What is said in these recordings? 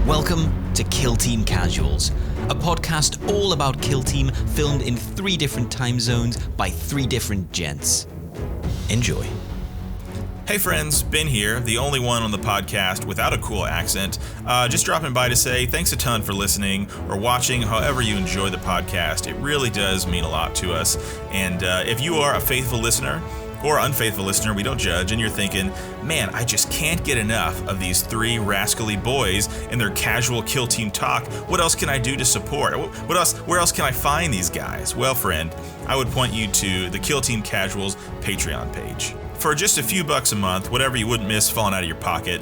Welcome to Kill Team Casuals, a podcast all about Kill Team filmed in 3 different time zones by 3 different gents. Enjoy. Hey friends, Ben here, the only one on the podcast without a cool accent. Just dropping by to say thanks a ton for listening or watching, however you enjoy the podcast. It really does mean a lot to us. And if you are a faithful listener or unfaithful listener, we don't judge, and you're thinking, man, I just can't get enough of these 3 rascally boys and their casual kill team talk. What else can I do to support? Where else can I find these guys? Well, friend, I would point you to the Kill Team Casuals Patreon page. For just a few bucks a month, whatever you wouldn't miss falling out of your pocket,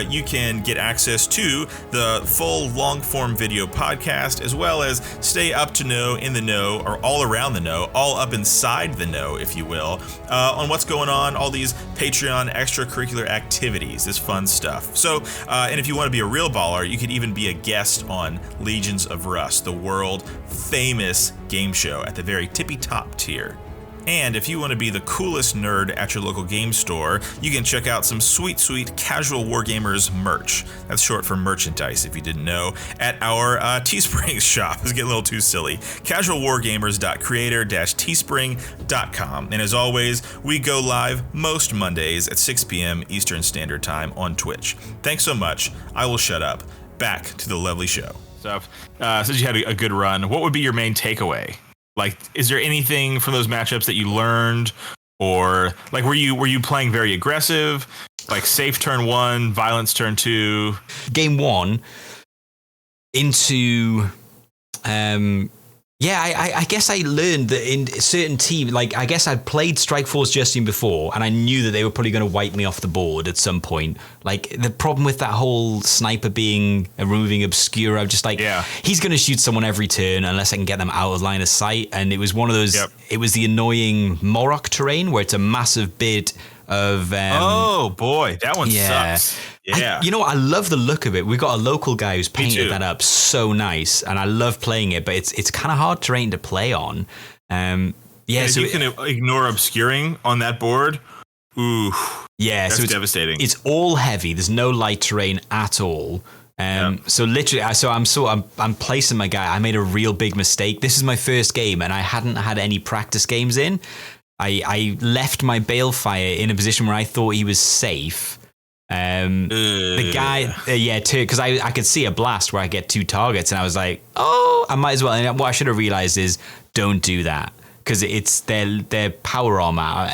you can get access to the full long-form video podcast, as well as stay up to know, in the know, or all around the know, all up inside the know, if you will, on what's going on, all these Patreon extracurricular activities, this fun stuff. So, and if you want to be a real baller, you could even be a guest on Legions of Rust, the world-famous game show at the very tippy-top tier. And if you want to be the coolest nerd at your local game store, you can check out some sweet, sweet casual wargamers merch. That's short for merchandise, if you didn't know, at our Teespring shop. It's getting a little too silly. casualwargamers.creator-teespring.com. And as always, we go live most Mondays at 6 p.m. Eastern Standard Time on Twitch. Thanks so much. I will shut up. Back to the lovely show. Since you had a good run, what would be your main takeaway? Like, is there anything from those matchups that you learned, or like were you playing very aggressive, like safe turn 1, violence turn 2? Game 1 into I guess I learned that in certain teams, like I guess I'd played Strike Force Justine before, and I knew that they were probably going to wipe me off the board at some point. Like the problem with that whole sniper being removing Obscura, I'm just like, he's going to shoot someone every turn unless I can get them out of line of sight. And it was one of those. It was the annoying Morok terrain where it's a massive bit of. Oh boy, that one sucks. Yeah. I love the look of it. We've got a local guy who's painted that up so nice, and I love playing it, but it's kind of hard terrain to play on. So you can ignore obscuring on that board. Ooh. Yeah, that's devastating. It's all heavy. There's no light terrain at all. So literally, I'm placing my guy. I made a real big mistake. This is my first game, and I hadn't had any practice games in. I left my Balefire in a position where I thought he was safe. The guy, because I could see a blast where I get 2 targets, and I was like, oh, I might as well. And what I should have realized is don't do that, because it's their power armor,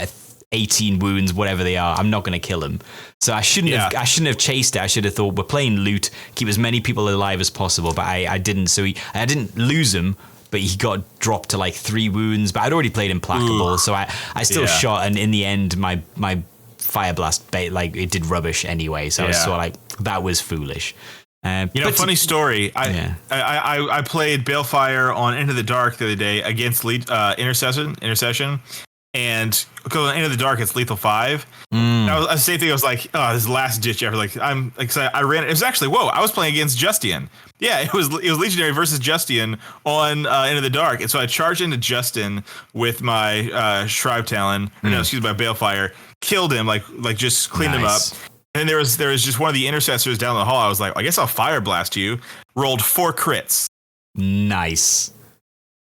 18 wounds, whatever they are. I'm not going to kill him. So I shouldn't have chased it. I should have thought we're playing loot, keep as many people alive as possible. But I didn't. So I didn't lose him, but he got dropped to like 3 wounds. But I'd already played Implacable, so I still shot, and in the end, my Fire Blast it did rubbish anyway. So I was sort of like, that was foolish. Funny story. I played Balefire on Into the Dark the other day against Intercession, and because on Into the Dark it's lethal 5. That was the same thing. I was like, oh, this last ditch effort. Like I ran. It was actually I was playing against Justine. Yeah, it was Legionary versus Justine on Into the Dark, and so I charged into Justin with my Shrive Talon. My Balefire. Killed him, like just cleaned him up. And there was just one of the intercessors down the hall. I was like, I guess I'll fire blast you. Rolled 4 crits. Nice.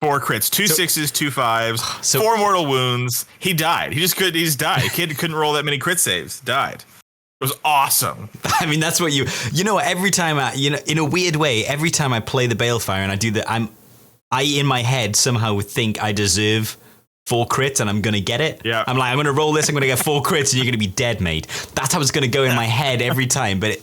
4 crits, 2 6s, 2 5s, 4 mortal wounds. He died. He just died. The kid couldn't roll that many crit saves. Died. It was awesome. I mean, that's what every time in a weird way, every time I play the Balefire and I do that, I in my head somehow think I deserve 4 crits and I'm going to get it. Yeah. I'm like, I'm going to roll this, I'm going to get 4 crits and you're going to be dead, mate. That's how it's going to go in my head every time. But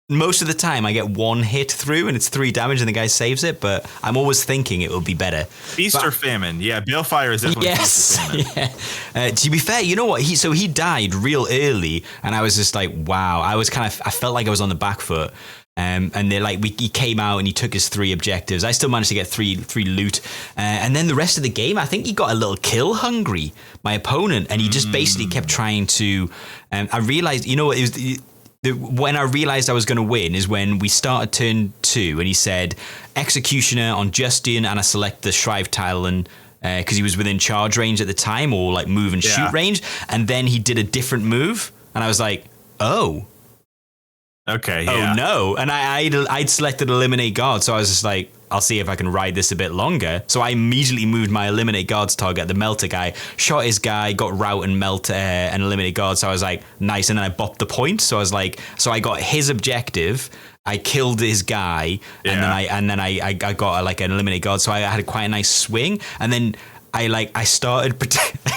most of the time I get 1 hit through and it's 3 damage and the guy saves it. But I'm always thinking it will be better. Feast or famine. Yeah, Balefire is definitely feast or famine. Yeah. To be fair, you know what? He died real early and I was just like, wow. I felt like I was on the back foot. And they're like, he came out and he took his 3 objectives. I still managed to get 3 loot. And then the rest of the game, I think he got a little kill hungry, my opponent. And he just basically kept trying to, I realized, it was when I realized I was going to win is when we started turn 2 and he said Executioner on Justine, and I select the Shrive Talon because he was within charge range at the time, or like move and shoot range. And then he did a different move. And I was like, oh, Okay, yeah. Oh no. And I'd selected eliminate guards, so I was just like, I'll see if I can ride this a bit longer. So I immediately moved my eliminate guards target, the melter guy, shot his guy, got rout and melt and eliminate guards. So I was like, nice. And then I bopped the point. So I was like, so I got his objective. I killed his guy, and then I got like an eliminate guard. So I had quite a nice swing, and then I started.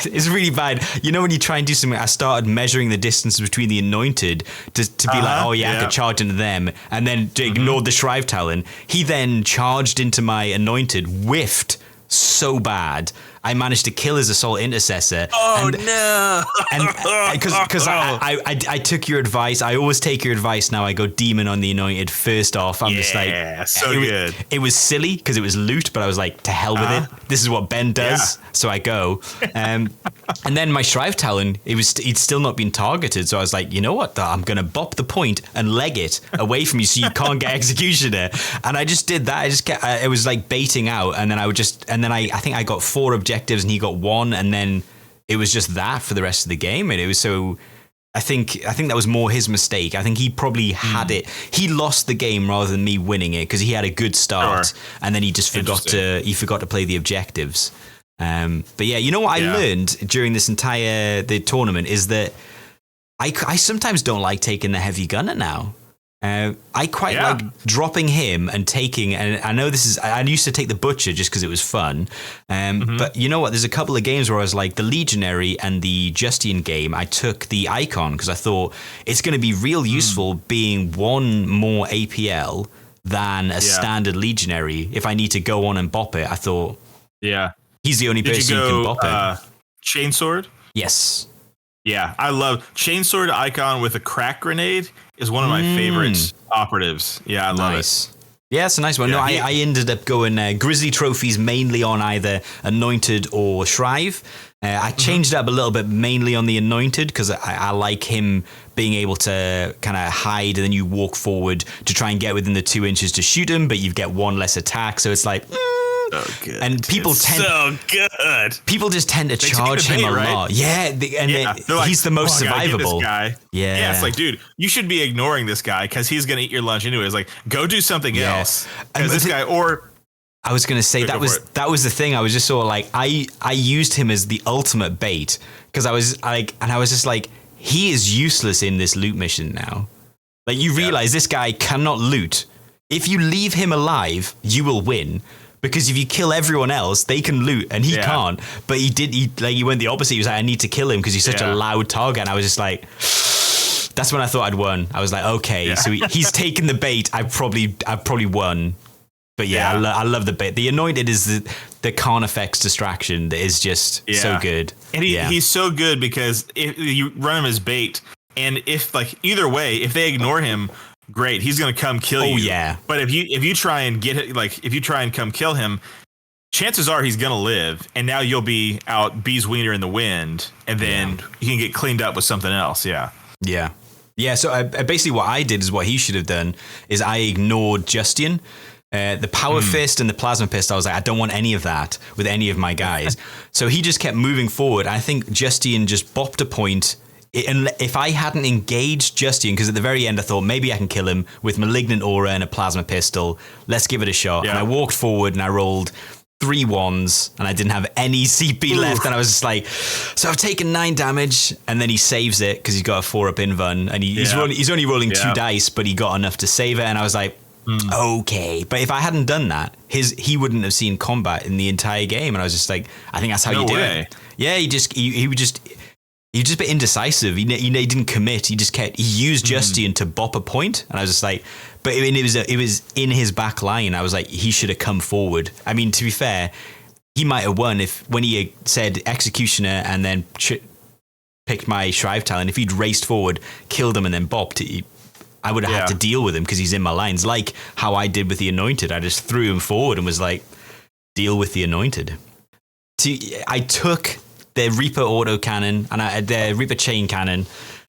It's really bad. You know when you try and do something, I started measuring the distance between the anointed to be like, oh yeah, I could charge into them, and then ignored the Shrive Talon. He then charged into my anointed, whiffed so bad. I managed to kill his assault intercessor. Oh no! And because I took your advice. I always take your advice now. I go demon on the anointed first off. I'm just like, so good. It was silly because it was loot, but I was like, to hell with it. This is what Ben does. So I go. And then my Shrive Talon, he'd still not been targeted. So I was like, you know what? I'm gonna bop the point and leg it away from you so you can't get Executioner. And I just did that. I just kept. It was like baiting out, and then I think I got 4 objectives and he got 1, and then it was just that for the rest of the game. And it was so. I think that was more his mistake. I think he probably had it. He lost the game rather than me winning it because he had a good start, and then he just forgot to play the objectives. But yeah, you know what I learned during this entire the tournament is that I sometimes don't like taking the heavy gunner now. I quite like dropping him and taking, and I know I used to take the butcher just because it was fun. But you know what? There's a couple of games where I was like the Legionary and the Justian game. I took the Icon because I thought it's going to be real useful being 1 more APL than a standard Legionary. If I need to go on and bop it, I thought, he's the only person who can bop it. Chainsword? Yes. Yeah, I love Chainsword Icon with a crack grenade is one of my favorite operatives. Yeah, I love it. Yeah, it's a nice one. Yeah, I ended up going Grizzly trophies mainly on either Anointed or Shrive. I changed it up a little bit mainly on the Anointed because I like him being able to kind of hide and then you walk forward to try and get within the 2 inches to shoot him, but you get 1 less attack. So it's like... So good. And people People just tend to charge him a lot. Yeah, he's the most survivable. Yeah, it's like, dude, you should be ignoring this guy because he's gonna eat your lunch anyways. Like, go do something else. Because this guy, or I was gonna say that was the thing. I was just sort of like, I used him as the ultimate bait because I was like, and I was just like, he is useless in this loot mission now. Like, you realize this guy cannot loot. If you leave him alive, you will win. Because if you kill everyone else, they can loot and he can't. But he went the opposite. He was like, I need to kill him because he's such a loud target. And I was just like, that's when I thought I'd won. I was like, okay, so he's taken the bait. I've probably won. But I love the bait. The Anointed is the Carnifex distraction that is just so good. And he's so good because if you run him as bait, and if either way, if they ignore him, great, he's gonna come kill you. Oh yeah. But if you try and if you try and come kill him, chances are he's gonna live, and now you'll be out Bee's wiener in the wind, and then you can get cleaned up with something else. Yeah. So I basically what I did is what he should have done is I ignored Justian. The Power Fist and the Plasma Pistol, I was like, I don't want any of that with any of my guys. So he just kept moving forward. I think Justian just bopped a point. And if I hadn't engaged Justian, because at the very end I thought maybe I can kill him with Malignant Aura and a Plasma Pistol, let's give it a shot. And I walked forward and I rolled 3 1s and I didn't have any CP left, and I was just like, so I've taken 9 damage, and then he saves it because he's got a 4-up invuln, and he's only rolling 2 dice, but he got enough to save it, and I was like, okay. But if I hadn't done that, he wouldn't have seen combat in the entire game, and I was just like, I think that's how you do it. Yeah, he would just a bit indecisive. He didn't commit. He used Justian to bop a point, and I was just like, but it was in his back line. I was like, he should have come forward. I mean, to be fair, he might have won when he said Executioner and then picked my Shrive Talon. If he'd raced forward, killed him, and then bopped, I would have had to deal with him because he's in my lines. Like how I did with the Anointed. I just threw him forward and was like, deal with the Anointed. I took the Reaper autocannon and the Reaper chain cannon.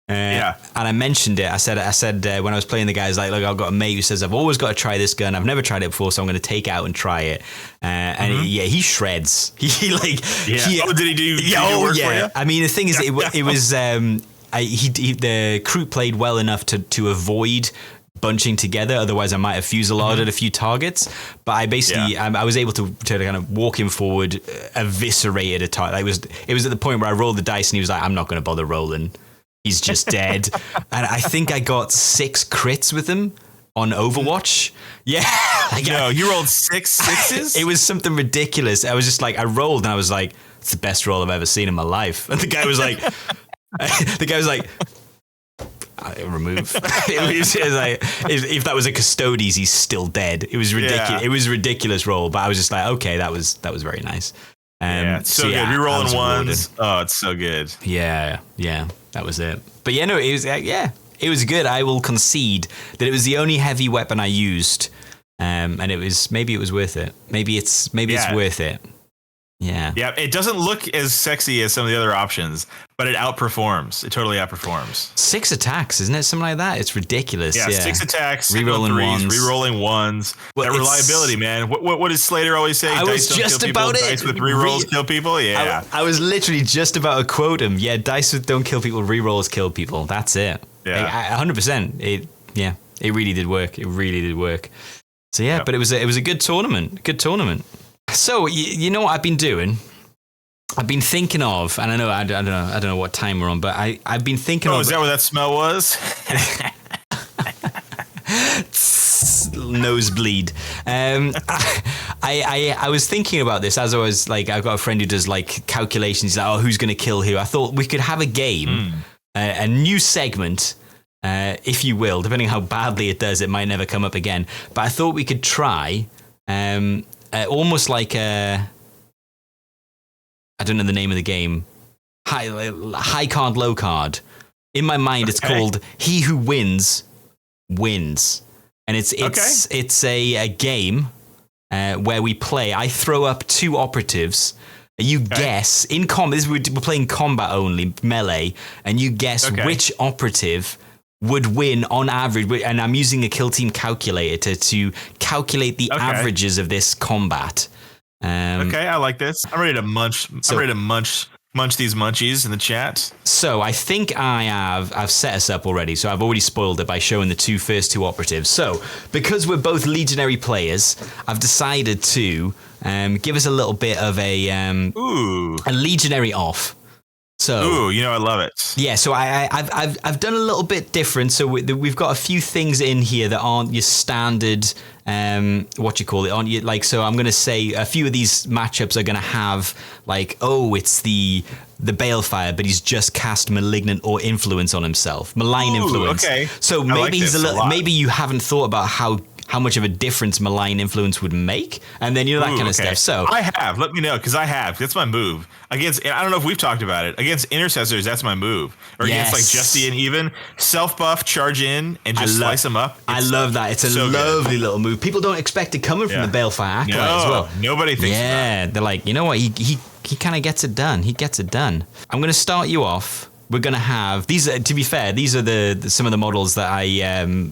And I mentioned it. I said when I was playing the guys, like, look, I've got a mate who says I've always got to try this gun. I've never tried it before, so I'm going to take it out and try it. And he shreds. He did he do? Work for you? I mean, the thing is, it was. the crew played well enough to avoid bunching together. Otherwise, I might have fusilladed a few targets. But I basically, I was able to kind of walk him forward, eviscerated a target. It was at the point where I rolled the dice and he was like, I'm not going to bother rolling. He's just dead. And I think I got 6 crits with him on Overwatch. Yeah. No, you rolled 6 sixes? It was something ridiculous. I was just like, I rolled and I was like, it's the best roll I've ever seen in my life. And the guy was like, remove. It was like, if that was a Custodes, he's still dead. It was ridiculous. Yeah. It was a ridiculous roll, but I was just like, okay, that was very nice. It's so good. Rerolling ones. Oh, it's so good. Yeah, that was it. But yeah, no, it was it was good. I will concede that it was the only heavy weapon I used, and maybe it was worth it. Maybe it's worth it. Yeah. Yeah, it doesn't look as sexy as some of the other options, but it outperforms. It totally outperforms. 6 attacks, isn't it? Something like that. It's ridiculous. Yeah, 6 attacks, rerolling threes, ones. Rerolling ones. Well, that reliability, man. What does Slater always say? I was just about it. Dice with rerolls kill people. Yeah. I was literally just about to quote him. Yeah, dice with don't kill people, rerolls kill people. That's it. Yeah. 100%. It really did work. It really did work. So yeah, but it was a good tournament. Good tournament. So you know what I've been doing? I've been thinking of, and I don't know what time we're on, but I've been thinking of. Oh, is that what that smell was? Nosebleed. I was thinking about this as I was like, I've got a friend who does like calculations. He's like, who's going to kill who? I thought we could have a game, a new segment, if you will, depending on how badly it does. It might never come up again. But I thought we could try. Almost like I don't know the name of the game. High card, low card. In my mind, it's called He Who Wins, Wins. And it's a game where we play. I throw up 2 operatives. You guess, in combat, we're playing combat only, melee, and you guess which operative would win on average, and I'm using a kill team calculator to calculate the averages of this combat. I like this. I'm ready to munch. I'm ready to munch these munchies in the chat. So I think I've set us up already. So I've already spoiled it by showing the first two operatives. So because we're both legionary players, I've decided to give us a little bit of a legionary off. So, I love it. Yeah, so I've done a little bit different. So we've got a few things in here that aren't your standard, so I'm going to say a few of these matchups are going to have it's the Balefire, but he's just cast Malignant or Influence on himself. Malign Influence. Okay. So maybe maybe you haven't thought about how much of a difference Malign Influence would make, and then that kind of stuff. So I have. Let me know, because I have. That's my move. I don't know if we've talked about it. Against Intercessors, that's my move. Or against Justian even. Self-buff, charge in, and just slice them up. I love that. It's a lovely little move. People don't expect it coming from the Balefire Acolyte as well. Nobody thinks that. They're like, you know what? He kind of gets it done. He gets it done. I'm going to start you off. We're going to have these. To be fair, these are some of the models that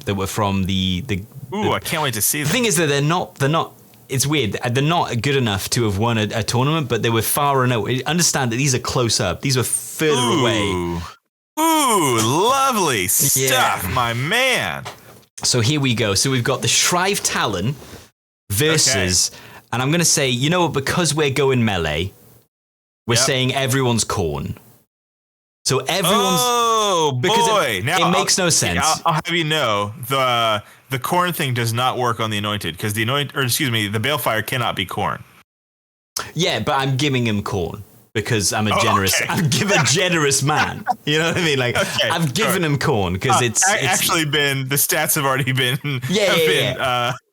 that were from the. I can't wait to see them. The thing is that they're not. It's weird. They're not good enough to have won a tournament, but they were far enough. Understand that these are close up. These were further away. Lovely stuff, my man. So here we go. So we've got the Shrive Talon versus, and I'm going to say, because we're going melee, we're saying everyone's Khorne. So everyone's boy! Now, it makes no sense. I'll have you know the Khorne thing does not work on the Anointed, because the Balefire cannot be Khorne. Yeah, but I'm giving him Khorne because I'm a generous. Okay. I'm giving a generous man. You know what I mean? I've given him Khorne because it's been the stats have already been.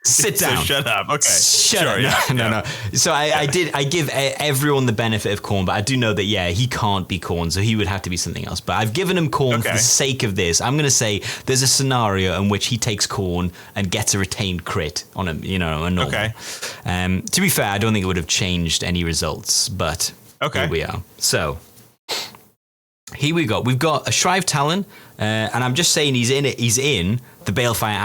Sit down. So shut up. Okay. Shut up. No. So I give everyone the benefit of Khorne, but I do know that he can't be Khorne, so he would have to be something else. But I've given him Khorne for the sake of this. I'm going to say there's a scenario in which he takes Khorne and gets a retained crit on a normal. Okay. To be fair, I don't think it would have changed any results, but here we are. So here we go. We've got a Shrive Talon, and I'm just saying he's in the Balefire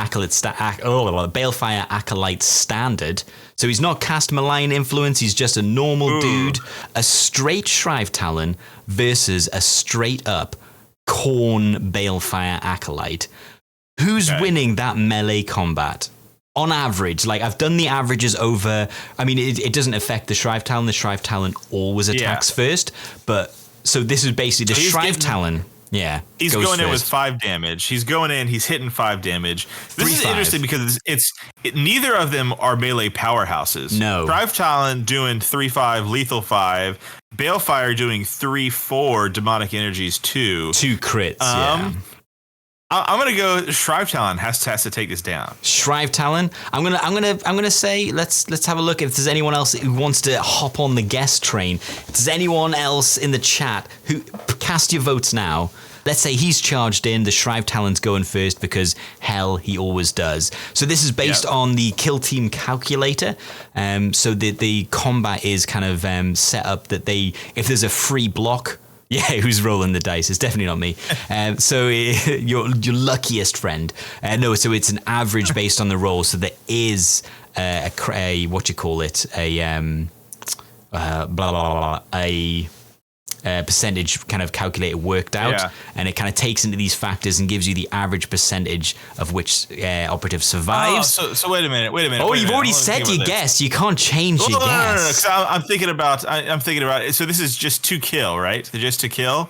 Acolyte standard. So he's not cast Malign Influence, he's just a normal dude. A straight Shrive Talon versus a straight up Khorne Balefire Acolyte. Who's winning that melee combat? On average, like I've done the averages over. I mean, it doesn't affect the Shrive Talon. The Shrive Talon always attacks first, but so this is basically the Shrive Talon. Yeah, he's going in with 5 damage. He's going in. He's hitting 5 damage. This is interesting because neither of them are melee powerhouses. No, Shrive Talon doing 3/5 lethal 5. Balefire doing 3/4 demonic energies 2. 2 crits. I'm gonna go. Shrive Talon has to take this down. Shrive Talon. I'm gonna say let's have a look if there's anyone else who wants to hop on the guest train. If there's anyone else in the chat who cast your votes now. Let's say he's charged in. The Shrive Talon's going first because hell, he always does. So this is based on the kill team calculator. So the combat is kind of set up that if there's a free block. Yeah, who's rolling the dice? It's definitely not me. So your luckiest friend. No, so it's an average based on the roll. So there is a percentage kind of calculator worked out, and it kind of takes into these factors and gives you the average percentage of which operative survives. Oh, so wait a minute. Oh, you've already said your guess. You can't change your guess. No. I'm thinking about it. So this is just to kill, right? They're just to kill,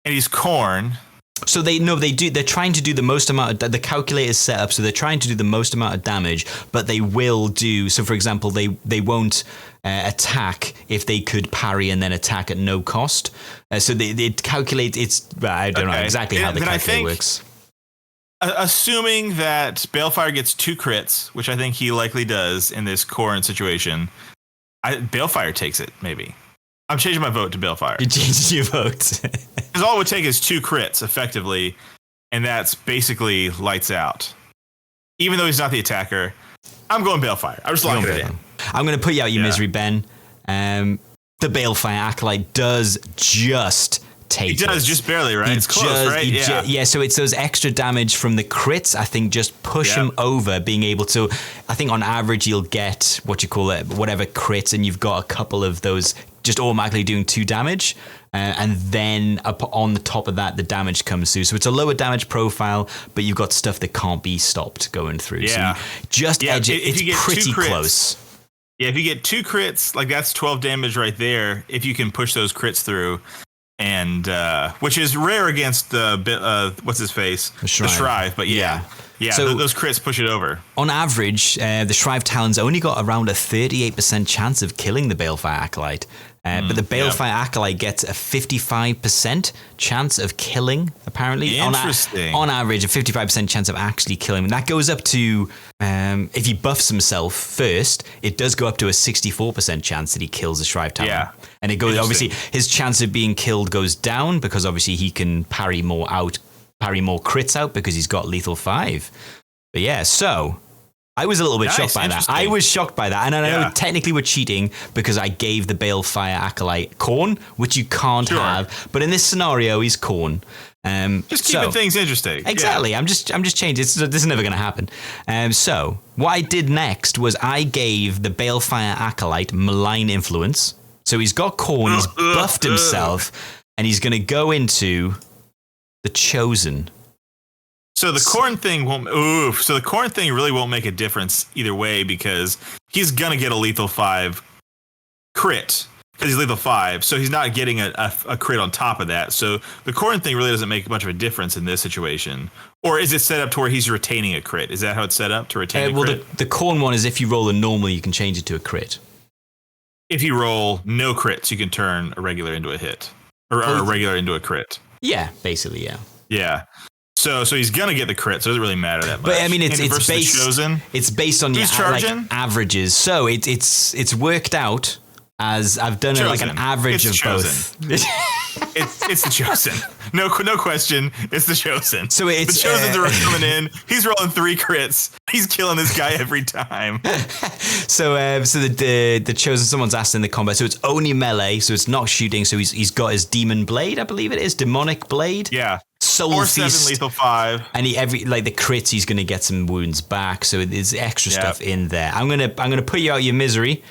and he's Khorne. So they're trying to do the most amount of the calculator is set up, so they're trying to do the most amount of damage, but they will do so. For example, they won't attack if they could parry and then attack at no cost. So they calculate I don't know exactly how the calculator works. Assuming that Balefire gets 2 crits, which I think he likely does in this Khorne situation, Balefire takes it, maybe. I'm changing my vote to Balefire. You changed your vote. Because all it would take is 2 crits, effectively, and that's basically lights out. Even though he's not the attacker, I'm going Balefire. I'm just locking it in. I'm going to put you out your misery, Ben. The Balefire Acolyte does just take it. He does, just barely, right? It's close, right? So it's those extra damage from the crits, I think, just push him over, being able to... I think on average, you'll get, whatever crits, and you've got a couple of those just automatically doing 2 damage. And then on the top of that, the damage comes through. So it's a lower damage profile, but you've got stuff that can't be stopped going through. Yeah. So just edge it. It's pretty close. Yeah, if you get 2 crits, like that's 12 damage right there. If you can push those crits through, and which is rare against the what's his face, the Shrive. But yeah. So those crits push it over. On average, the Shrive Talon's only got around a 38% chance of killing the Balefire Acolyte. But the Balefire Acolyte gets a 55% chance of killing, apparently. Interesting. On average, a 55% chance of actually killing. And that goes up to, if he buffs himself first, it does go up to a 64% chance that he kills the Shrive Talon. Yeah. And it goes, obviously, his chance of being killed goes down because obviously he can parry more crits out because he's got lethal 5. But yeah, so... I was a little bit shocked by that. I was shocked by that. And I know technically we're cheating because I gave the Balefire Acolyte Khorne, which you can't have. But in this scenario, he's Khorne. Just keeping things interesting. Exactly. Yeah. I'm just changing. This is never going to happen. So what I did next was I gave the Balefire Acolyte Malign Influence. So he's got Khorne, he's buffed himself, and he's going to go into the Chosen. So the Khorne thing won't. So the Khorne thing really won't make a difference either way because he's gonna get a lethal 5 crit because he's lethal 5. So he's not getting a crit on top of that. So the Khorne thing really doesn't make much of a difference in this situation. Or is it set up to where he's retaining a crit? Is that how it's set up to retain a crit? Well, the Khorne one is if you roll a normal, you can change it to a crit. If you roll no crits, you can turn a regular into a hit or a regular into a crit. Yeah, basically, yeah. Yeah. So he's gonna get the crit, so it doesn't really matter that much. But I mean, it's based. Chosen, it's based on your averages. So it's worked out as I've done an average of both. It's the Chosen. No question. It's the Chosen. So it's the Chosens are coming in. He's rolling 3 crits. He's killing this guy every time. So the Chosen, someone's asked in the combat. So it's only melee. So it's not shooting. So he's got his Demon Blade, I believe it is, Demonic Blade. Yeah. Soul 7 lethal 5. And the crits, he's gonna get some wounds back. So there's extra stuff in there. I'm gonna put you out of your misery.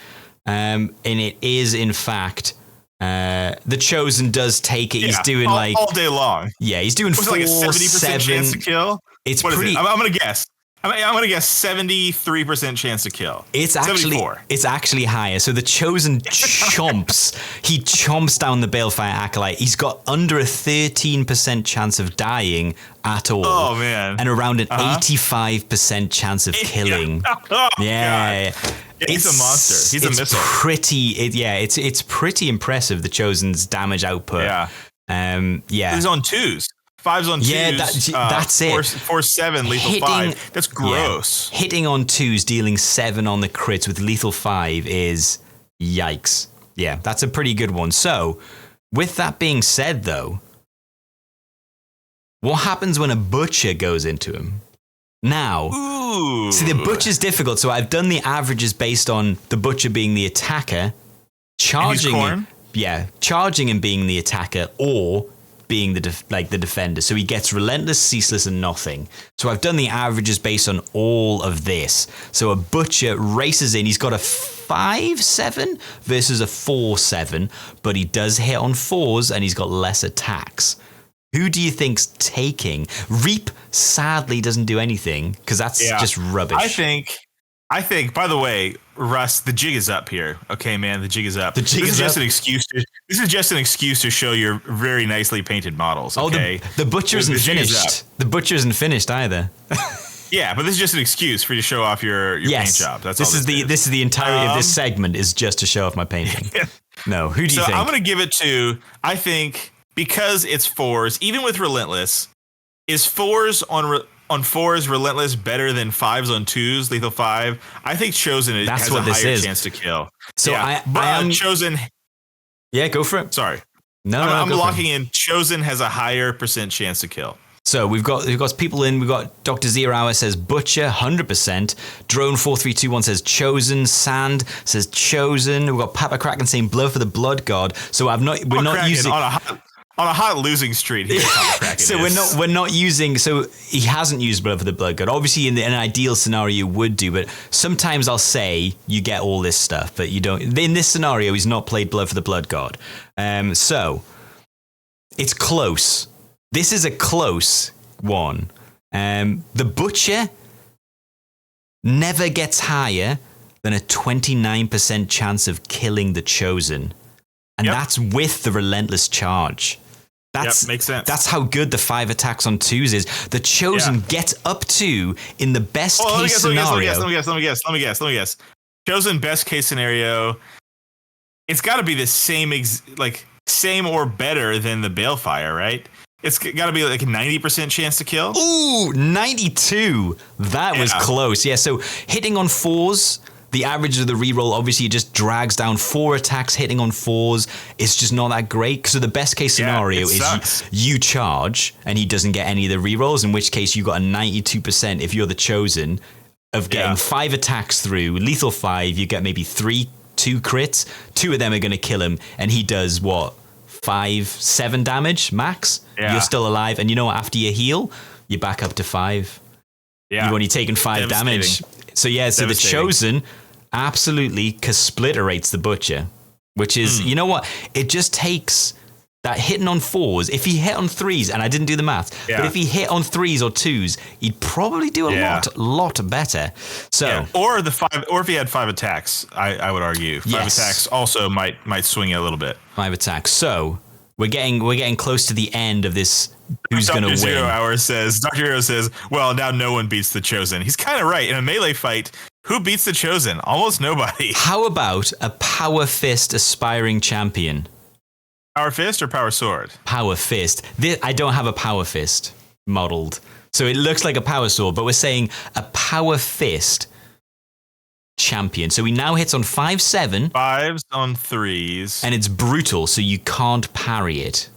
And it is in fact The Chosen does take it. He's doing all day long. Yeah, he's doing 4, like a 70% chance to kill. It's what pretty. Is it? I'm gonna guess. I'm gonna guess 73% chance to kill. It's actually higher. So the Chosen chomps. He chomps down the Balefire Acolyte. He's got under a 13% chance of dying at all. Oh man! And around an 85% chance of killing. Yeah. He's a monster. He's a missile. It's pretty impressive. The Chosen's damage output. Yeah. He's on 2s. 5s on 2s. Yeah, that's it. 4-7, lethal 5. That's gross. Yeah. Hitting on 2s, dealing 7 on the crits with lethal 5 is yikes. Yeah, that's a pretty good one. So, with that being said, though, what happens when a Butcher goes into him? Now, see, the Butcher's difficult, so I've done the averages based on the Butcher being the attacker, charging him being the attacker, or being the defender. So he gets relentless, ceaseless, and nothing. So I've done the averages based on all of this. So a Butcher races in. He's got a 5-7 versus a 4-7, but he does hit on 4s and he's got less attacks. Who do you think's taking? Reap sadly doesn't do anything because that's just rubbish. I think, by the way, Russ, the jig is up here. Okay, man, the jig is up. This is just an excuse to show your very nicely painted models. Okay, the Butcher isn't finished. The Butcher isn't finished either. Yeah, but this is just an excuse for you to show off your paint job. That's this all is the entirety of this segment is just to show off my painting. No, who do you think? So I'm going to give it to, I think, because it's 4s, even with Relentless, is 4s on 4s Relentless better than 5s on 2s, lethal 5? I think Chosen has a higher chance to kill. So I am Chosen. Yeah, go for it. Sorry. No, I'm locking in. Chosen has a higher % chance to kill. So we've got people in. We've got Dr. 0 Hour says Butcher 100%. Drone 4321 says Chosen. Sand says Chosen. We've got Papa Kraken saying Blood for the Blood God. So we're not using on a hot losing streak. So we're not using. So he hasn't used Blood for the Blood God. Obviously, in an ideal scenario, you would do. But sometimes I'll say you get all this stuff, but you don't. In this scenario, he's not played Blood for the Blood God. So it's close. This is a close one. The Butcher never gets higher than a 29% chance of killing the Chosen. And that's with the Relentless Charge. Makes sense. That's how good the 5 attacks on 2s is. The Chosen gets up to, in the best case scenario. Let me guess. Chosen best case scenario, it's got to be the same or better than the Balefire, right? It's got to be like a 90% chance to kill. Ooh, 92. That was close. Yeah, so hitting on 4s, the average of the reroll, obviously, it just drags down 4 attacks. Hitting on 4s is just not that great. So the best case scenario is you charge and he doesn't get any of the rerolls, in which case you got a 92% if you're the Chosen of getting 5 attacks through. Lethal 5, you get maybe 2 crits. 2 of them are going to kill him, and he does what? 5-7 damage max. You're still alive, and you know what? After you heal, you're back up to 5. You've only taken 5 damage. So so the Chosen absolutely splitterates the Butcher, which is you know what? It just takes that hitting on 4s. If he hit on 3s, and I didn't do the math, but if he hit on 3s or 2s, he'd probably do a lot better. So or if he had 5 attacks, I would argue 5 attacks also might swing it a little bit. 5 attacks. So we're getting close to the end of this. Who's going to win? Dr. Zero says, well, now no one beats the Chosen. He's kind of right. In a melee fight, who beats the Chosen? Almost nobody. How about a Power Fist aspiring champion? Power Fist or Power Sword? Power Fist. I don't have a Power Fist modeled, so it looks like a Power Sword, but we're saying a Power Fist champion. So he now hits on 5-7. 5s on 3s. And it's brutal, so you can't parry it.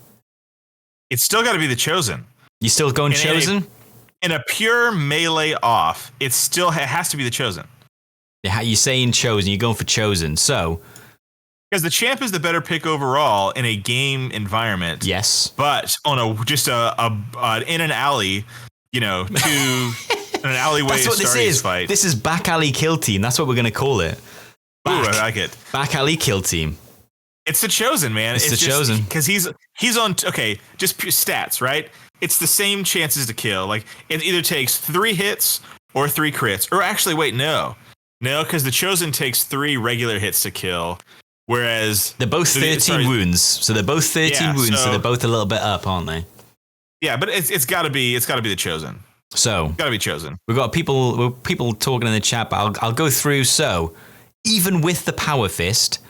It's still got to be the Chosen. You still going Chosen? In a pure melee off, it has to be the Chosen. You're saying Chosen. You're going for Chosen. So, because the champ is the better pick overall in a game environment. Yes. But on in an alley, in an alleyway. That's what this is. Fight. This is back alley kill team. That's what we're going to call it. Ooh, I like it. Back alley kill team. It's the Chosen, man. It's the Chosen. Because he's on, okay, just pure stats, right? It's the same chances to kill. Like, it either takes 3 hits or 3 crits. Or actually, wait, no. No, because the Chosen takes 3 regular hits to kill. Whereas... They're both 13 wounds. So they're both 13 wounds, so they're both a little bit up, aren't they? Yeah, but it's got to be the Chosen. So... Got to be Chosen. We've got people talking in the chat, but I'll go through. So, even with the Power Fist...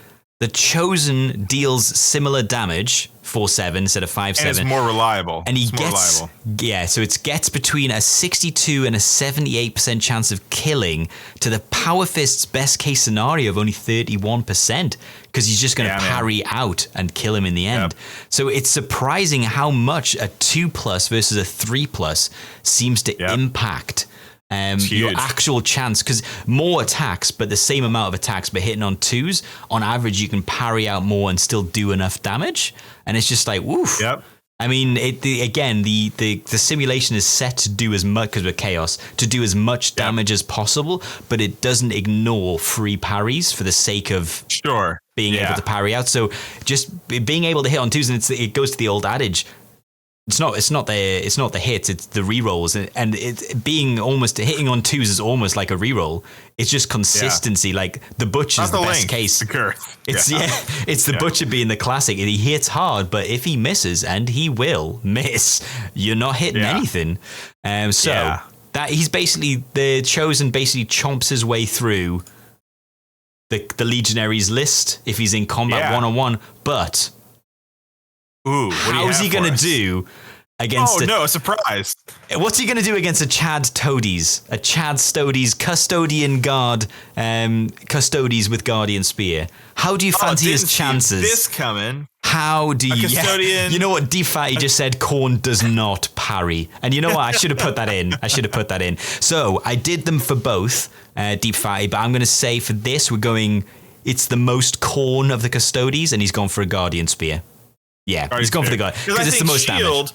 The Chosen deals similar damage, 4/7 instead of 5/7. And it's more reliable. And so it gets between a 62 and a 78% chance of killing to the Power Fist's best case scenario of only 31%, because he's just going to parry out and kill him in the end. Yep. So it's surprising how much a 2+ versus a 3+ seems to impact your actual chance, because more attacks, but the same amount of attacks, but hitting on 2s, on average, you can parry out more and still do enough damage. And it's just like, woof. Yep. I mean, the simulation is set to do as much, because we're Chaos, to do as much damage as possible, but it doesn't ignore free parries for the sake of being able to parry out. So just being able to hit on 2s, and it goes to the old adage. It's not the hits, it's the rerolls, and it being almost hitting on 2s is almost like a reroll. It's just consistency. Like the Butcher's the best case. The girth. It's the Butcher being the classic. He hits hard, but if he misses, and he will miss, you're not hitting anything. That he's basically, the Chosen basically chomps his way through the Legionaries list if he's in combat 1-on-1, but. Ooh, how's he going to do against a surprise. What's he going to do against a Chad Toadies? A Chad Stoadies Custodian Guard, Custodes with Guardian Spear. How do you fancy his chances? This coming. How do you... Custodian. You know what? Deep Fatty just said Khorne does not parry. And you know what? I should have put that in. So I did them for both, Deep Fatty, but I'm going to say for this, it's the most Khorne of the Custodes, and he's gone for a Guardian Spear. Yeah, he's gone for the guy because it's the most damage.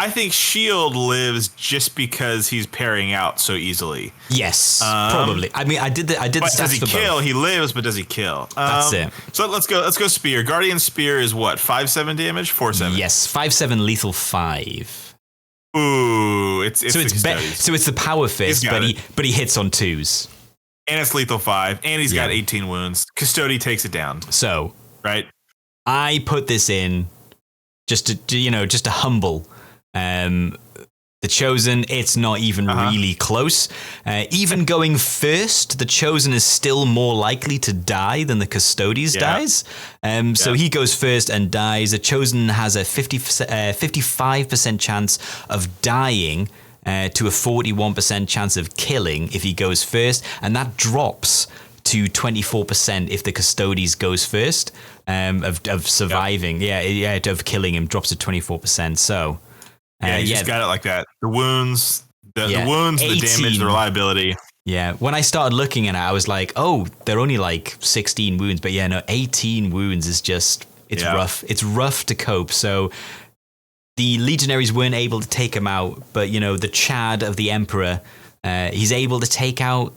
I think Shield lives just because he's parrying out so easily. Yes, probably. I mean, I did the stats does he for kill? both. He lives, but does he kill? That's it. So let's go Spear. Guardian Spear is what? 5/7 damage? 4/7? Yes, 5/7 lethal 5. Ooh, it's the Power Fist, but he hits on 2s. And it's lethal 5, and he's got 18 wounds. Custody takes it down. So right. I put this in just to humble the Chosen. It's not even really close. Even going first, the Chosen is still more likely to die than the Custodes dies. So he goes first and dies. The Chosen has a 55% chance of dying to a 41% chance of killing if he goes first, and that drops to 24% if the Custodes goes first. Of surviving, of killing him drops to 24%. So, you just got it like that. The wounds, the wounds, 18, the damage, the reliability. Yeah, when I started looking at it, I was like, oh, they're only like 16 wounds, but 18 wounds is just rough. It's rough to cope. So the Legionaries weren't able to take him out, but the Chad of the Emperor, he's able to take out.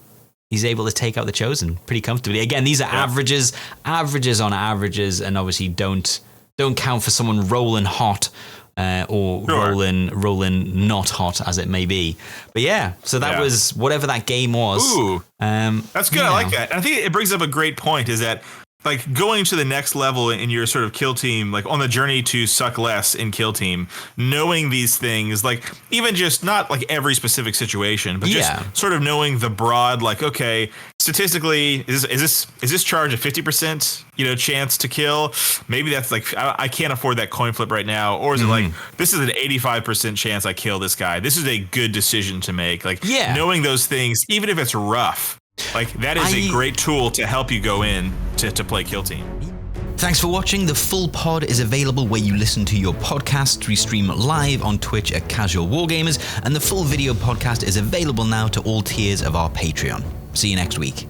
He's able to take out the Chosen pretty comfortably. Again, these are averages on averages, and obviously don't count for someone rolling hot or rolling not hot, as it may be. But so that was whatever that game was. Ooh, that's good. I like that. And I think it brings up a great point. Is that like going to the next level in your sort of kill team, like on the journey to suck less in kill team, knowing these things, like even just not like every specific situation, but just sort of knowing the broad, like, okay, statistically, is this charge a 50%, chance to kill? Maybe that's like, I can't afford that coin flip right now. Or is it like, this is an 85% chance I kill this guy. This is a good decision to make. Like knowing those things, even if it's rough, like that is a great tool to help you go in to play kill team. Thanks for watching. The full pod is available where you listen to your podcast. We stream live on Twitch at Casual Wargamers, and the full video podcast is available now to all tiers of our Patreon. See you next week.